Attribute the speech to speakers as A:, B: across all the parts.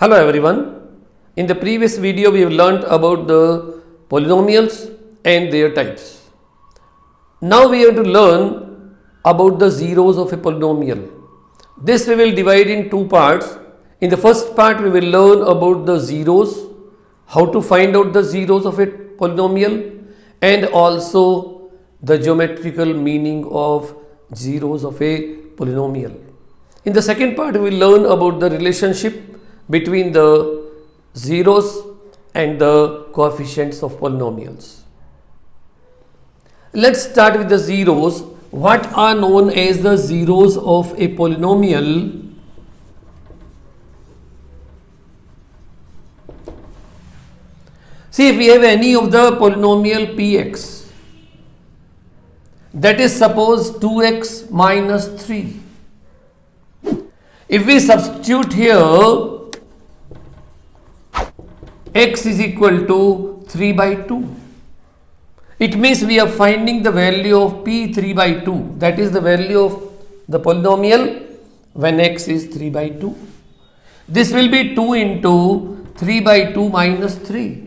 A: Hello everyone. In the previous video we have learnt about the polynomials and their types. Now we have to learn about the zeros of a polynomial. This we will divide in two parts. In the first part we will learn about the zeros, how to find out the zeros of a polynomial, and also the geometrical meaning of zeros of a polynomial. In the second part we will learn about the relationship between the zeros and the coefficients of polynomials. Let's start with the zeros. What are known as the zeros of a polynomial? See, if we have any of the polynomial px, that is suppose 2x minus 3. If we substitute here x is equal to 3 by 2. It means we are finding the value of p 3 by 2. That is the value of the polynomial when x is 3 by 2. This will be 2 into 3 by 2 minus 3.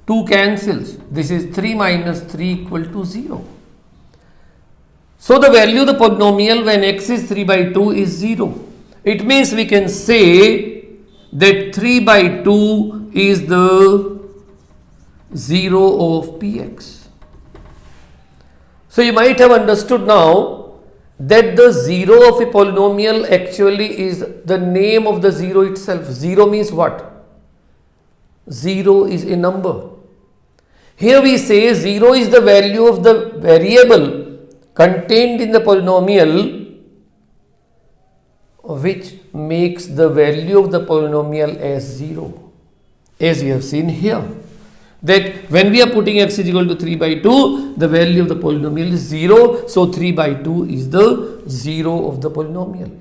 A: 2 cancels. This is 3 minus 3 equal to 0. So the value of the polynomial when x is 3 by 2 is 0. It means we can say that 3 by 2 is the 0 of px. So you might have understood now that the 0 of a polynomial actually is the name of the 0 itself. 0 means what? 0 is a number. Here we say 0 is the value of the variable contained in the polynomial which makes the value of the polynomial as 0. As you have seen here, that when we are putting x is equal to 3 by 2, the value of the polynomial is 0. So 3 by 2 is the 0 of the polynomial.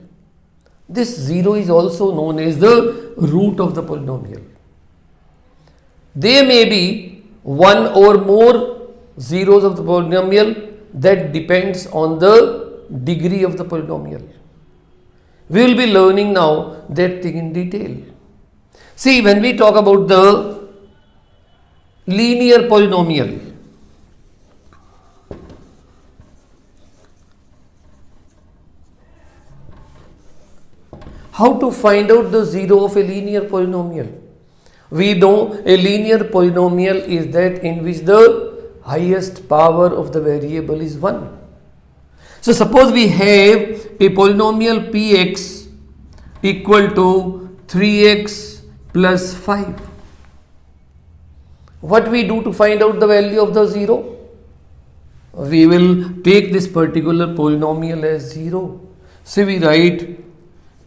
A: This 0 is also known as the root of the polynomial. There may be one or more zeros of the polynomial. That depends on the degree of the polynomial. We will be learning now that thing in detail. See, when we talk about the linear polynomial, how to find out the zero of a linear polynomial? We know a linear polynomial is that in which the highest power of the variable is 1. So suppose we have a polynomial px equal to 3x plus 5. What we do to find out the value of the 0? We will take this particular polynomial as 0. So we write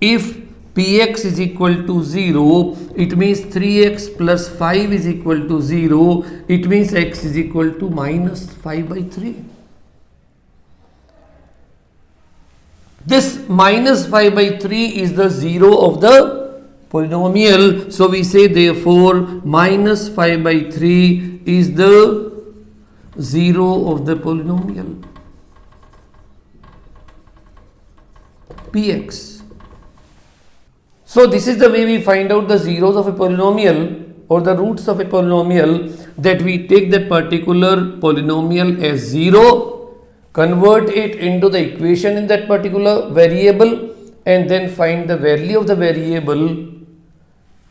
A: if px is equal to 0, it means 3x plus 5 is equal to 0. It means x is equal to minus 5 by 3. This minus 5 by 3 is the 0 of the polynomial. So we say therefore minus 5 by 3 is the 0 of the polynomial px. So this is the way we find out the zeros of a polynomial or the roots of a polynomial, that we take that particular polynomial as 0, convert it into the equation in that particular variable, and then find the value of the variable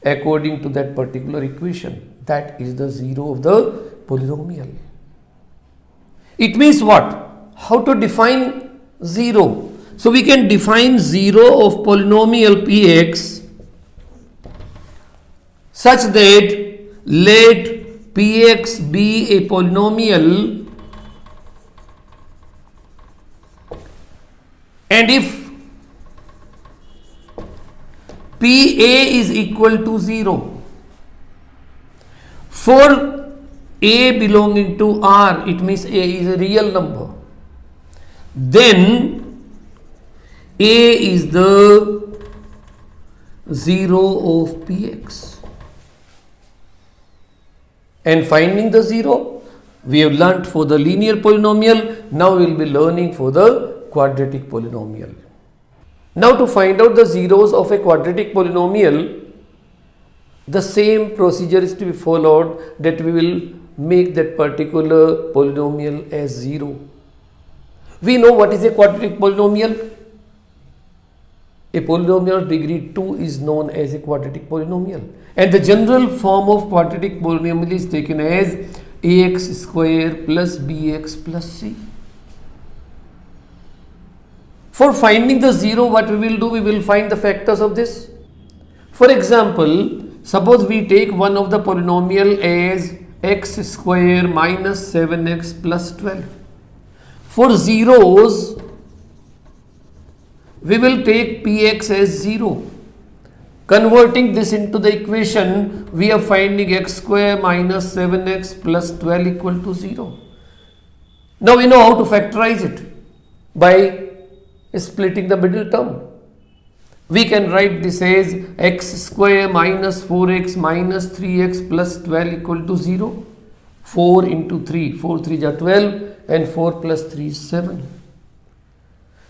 A: according to that particular equation. That is the 0 of the polynomial. It means what? How to define 0? So we can define 0 of polynomial px such that let px be a polynomial, and if pa is equal to 0, for a belonging to R, it means a is a real number, then a is the 0 of px. And finding the 0, we have learnt for the linear polynomial. Now we will be learning for the quadratic polynomial. Now to find out the zeros of a quadratic polynomial, the same procedure is to be followed, that we will make that particular polynomial as 0. We know what is a quadratic polynomial. A polynomial of degree 2 is known as a quadratic polynomial, and the general form of quadratic polynomial is taken as ax square plus bx plus c. For finding the 0, what we will do, we will find the factors of this. For example, suppose we take one of the polynomial as x square minus 7x plus 12. For zeros, we will take px as 0. Converting this into the equation, we are finding x square minus 7x plus 12 equal to 0. Now we know how to factorize it by splitting the middle term. We can write this as x square minus 4x minus 3x plus 12 equal to 0. 4 into 3, 4 3 are 12 and 4 plus 3 is 7.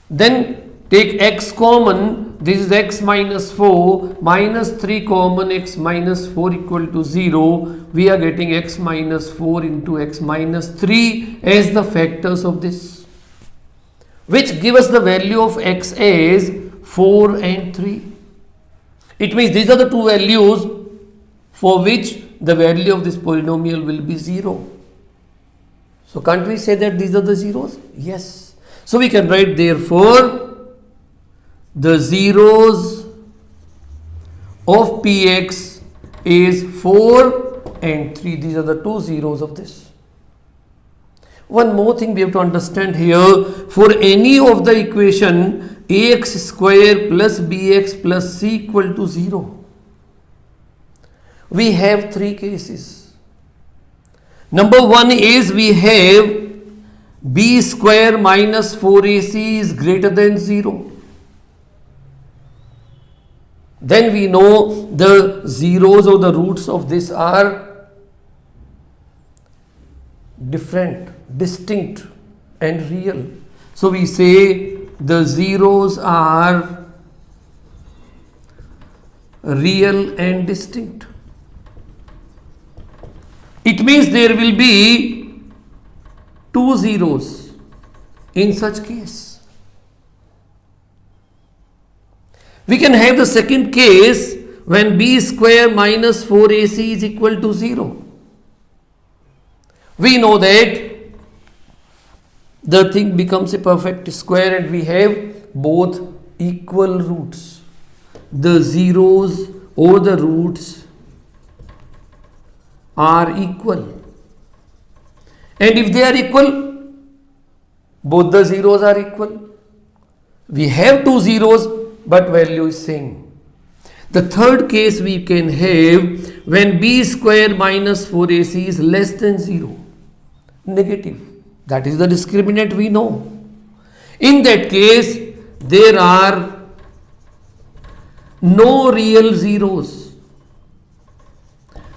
A: Then take x common, this is x minus 4 minus 3 common, x minus 4 equal to 0. We are getting x minus 4 into x minus 3 as the factors of this, which give us the value of x as 4 and 3. It means these are the two values for which the value of this polynomial will be 0. So can't we say that these are the zeros? Yes. So we can write therefore the zeros of px is 4 and 3. These are the two zeros of this. One more thing we have to understand here, for any of the equation ax square plus bx plus c equal to 0, we have three cases. Number one is we have b square minus 4ac is greater than 0. Then we know the zeros or the roots of this are different, distinct and real. So we say the zeros are real and distinct. It means there will be two zeros in such case. We can have the second case when b square minus 4ac is equal to 0. We know that the thing becomes a perfect square and we have both equal roots. The zeros or the roots are equal. And if they are equal, both the zeros are equal. We have two zeros but value is same. The third case we can have when b square minus 4ac is less than 0, negative. That is the discriminant we know. In that case, there are no real zeros,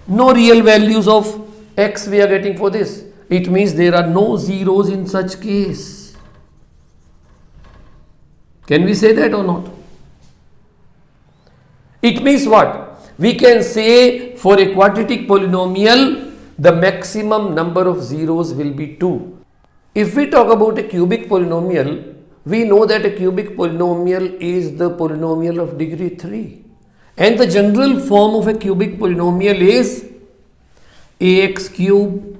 A: no real values of x we are getting for this. It means there are no zeros in such case. Can we say that or not? It means what? We can say for a quadratic polynomial, the maximum number of zeros will be 2. If we talk about a cubic polynomial, we know that a cubic polynomial is the polynomial of degree 3. And the general form of a cubic polynomial is ax cube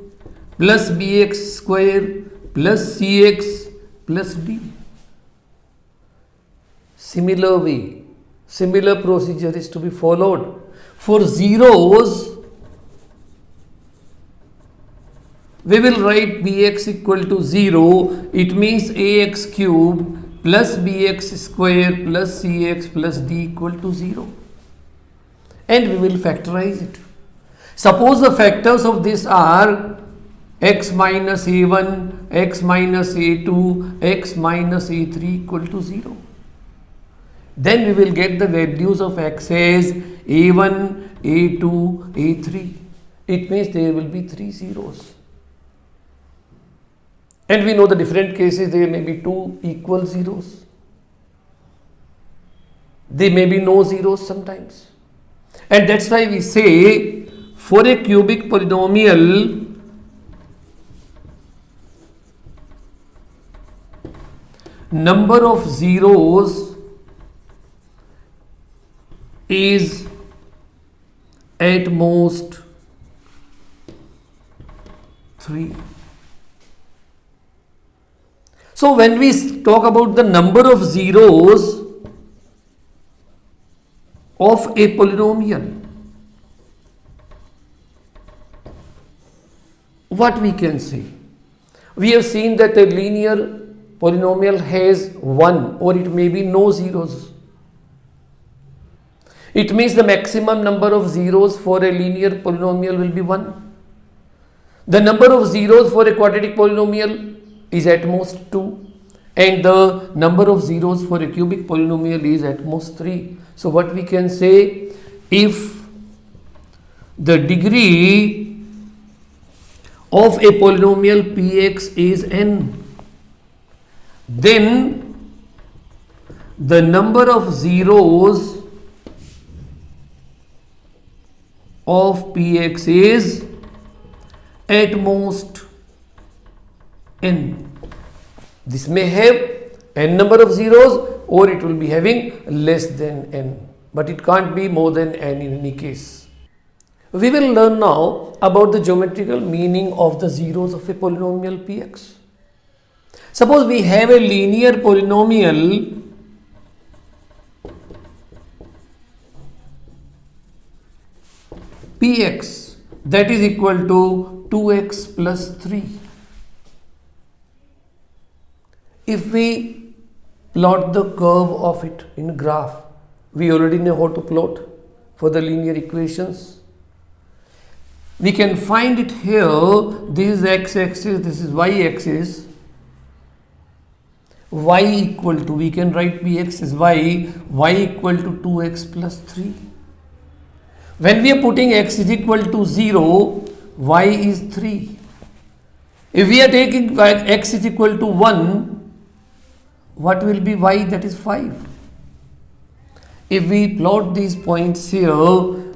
A: plus bx square plus cx plus d. Similar way, similar procedure is to be followed. For zeros, we will write bx equal to 0. It means ax cube plus bx square plus cx plus d equal to 0. And we will factorize it. Suppose the factors of this are x minus a1, x minus a2, x minus a3 equal to 0. Then we will get the values of x as a1, a2, a3. It means there will be 3 zeros. And we know the different cases, there may be 2 equal zeros. There may be no zeros sometimes. And that's why we say for a cubic polynomial, number of zeros is at most 3. So when we talk about the number of zeros of a polynomial, what we can say? We have seen that a linear polynomial has 1 or it may be no zeros. It means the maximum number of zeros for a linear polynomial will be 1. The number of zeros for a quadratic polynomial is at most 2. And the number of zeros for a cubic polynomial is at most 3. So what we can say, if the degree of a polynomial Px is n, then the number of zeros of Px is at most n. This may have n number of zeros or it will be having less than n, but it can't be more than n in any case. We will learn now about the geometrical meaning of the zeros of a polynomial Px. Suppose we have a linear polynomial Px that is equal to 2x plus 3. If we plot the curve of it in graph, we already know how to plot for the linear equations. We can find it here. This is x-axis, this is y-axis. Y equal to, we can write Px as y equal to 2x plus 3. When we are putting x is equal to 0, y is 3. If we are taking x is equal to 1, what will be y? That is 5. If we plot these points here,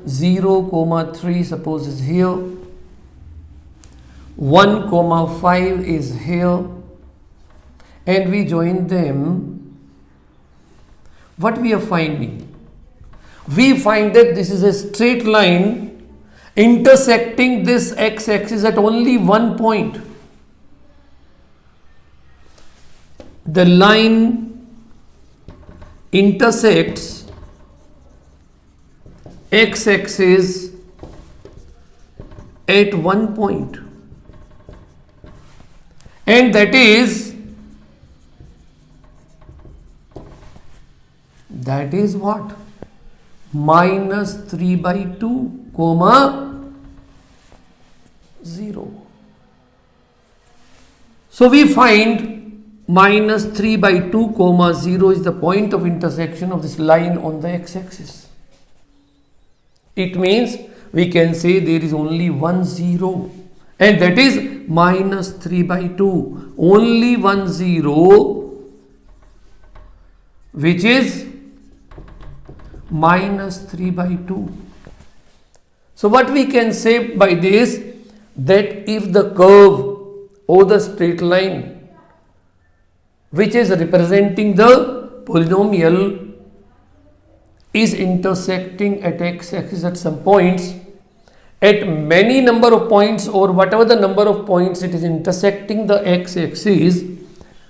A: 0, 3 suppose is here, 1, 5 is here, and we join them, what we are finding? We find that this is a straight line intersecting this x-axis at only one point. The line intersects x-axis at one point, and that is what? Minus 3 by 2, 0. So we find minus 3 by 2, 0 is the point of intersection of this line on the x-axis. It means we can say there is only one 0, and that is minus 3 by 2. Only one 0, which is minus 3 by 2. So what we can say by this, that if the curve or the straight line which is representing the polynomial is intersecting at x-axis at some points, at many number of points or whatever the number of points it is intersecting the x-axis,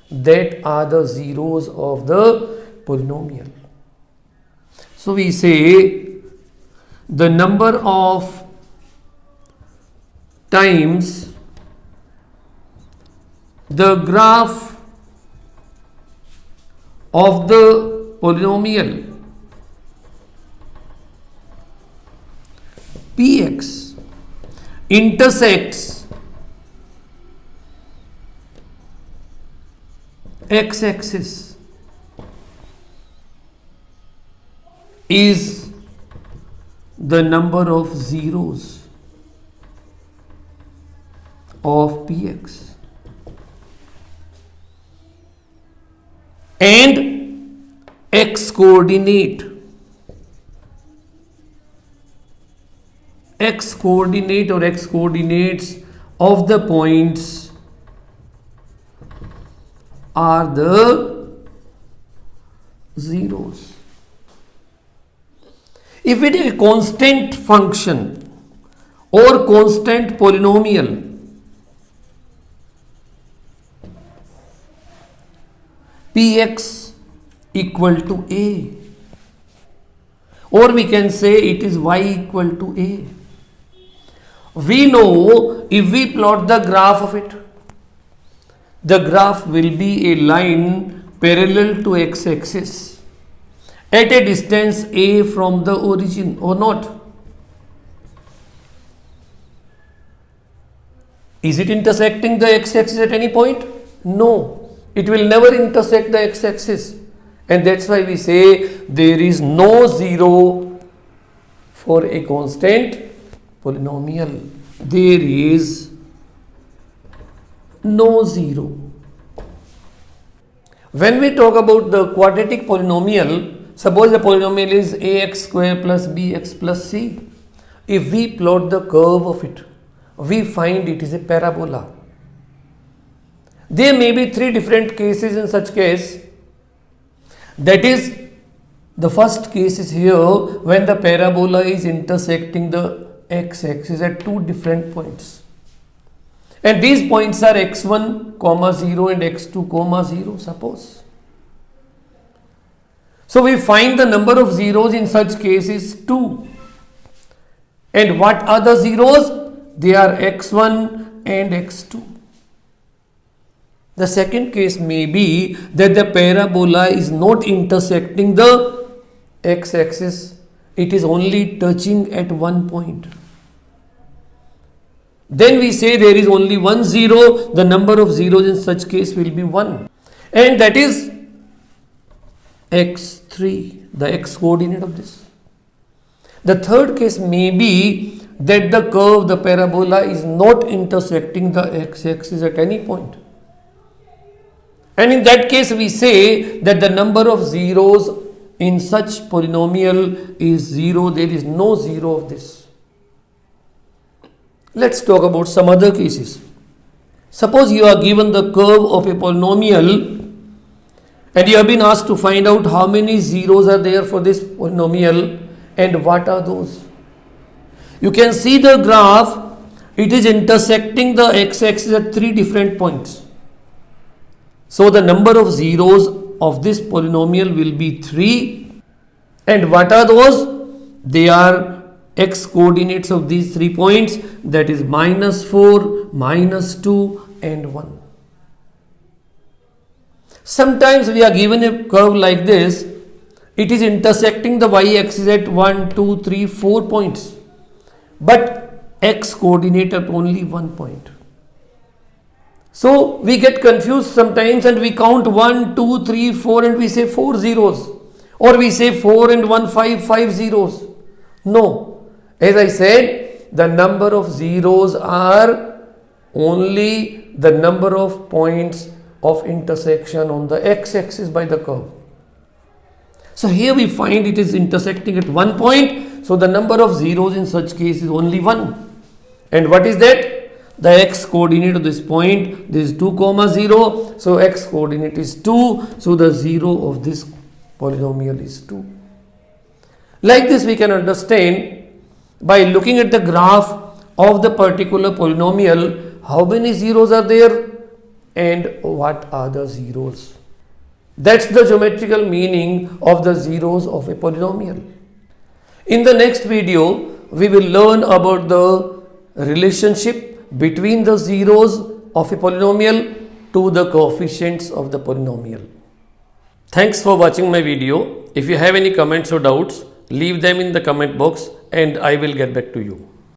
A: that are the zeros of the polynomial. So we say the number of times the graph of the polynomial Px intersects x-axis is the number of zeros of Px, and x coordinate x coordinate or x coordinates of the points are the zeros. If we take a constant function or constant polynomial, Px equal to a, or we can say it is y equal to a. We know if we plot the graph of it, the graph will be a line parallel to x-axis at a distance a from the origin, or not? Is it intersecting the x-axis at any point? No. It will never intersect the x-axis, and that's why we say there is no zero for a constant polynomial. There is no zero. When we talk about the quadratic polynomial, suppose the polynomial is ax square plus bx plus c. If we plot the curve of it, we find it is a parabola. There may be three different cases in such case. That is, the first case is here when the parabola is intersecting the x-axis at two different points. And these points are x1, 0 and x2, 0, suppose. So we find the number of zeros in such case is 2. And what are the zeros? They are x1 and x2. The second case may be that the parabola is not intersecting the x-axis, it is only touching at one point. Then we say there is only one zero, the number of zeros in such case will be 1, and that is x3, the x coordinate of this. The third case may be that the curve, the parabola, is not intersecting the x-axis at any point. And in that case we say that the number of zeros in such polynomial is 0. There is no zero of this. Let's talk about some other cases. Suppose you are given the curve of a polynomial and you have been asked to find out how many zeros are there for this polynomial and what are those. You can see the graph, it is intersecting the x-axis at three different points. So the number of zeros of this polynomial will be 3. And what are those? They are x coordinates of these 3 points, that is -4, -2 and 1. Sometimes we are given a curve like this, it is intersecting the y-axis at 1, 2, 3, 4 points, but x coordinate at only 1 point. So we get confused sometimes and we count 1, 2, 3, 4 and we say 4 zeros, or we say 4 and 1, 5 zeros. No, as I said, the number of zeros are only the number of points of intersection on the x-axis by the curve. So here we find it is intersecting at 1 point, so the number of zeros in such case is only 1. And what is that? The x coordinate of this point, this is 2, 0, so x coordinate is 2, so the 0 of this polynomial is 2. Like this we can understand by looking at the graph of the particular polynomial, how many zeros are there and what are the zeros. That's the geometrical meaning of the zeros of a polynomial. In the next video, we will learn about the relationship between the zeros of a polynomial to the coefficients of the polynomial. Thanks for watching my video. If you have any comments or doubts, leave them in the comment box and I will get back to you.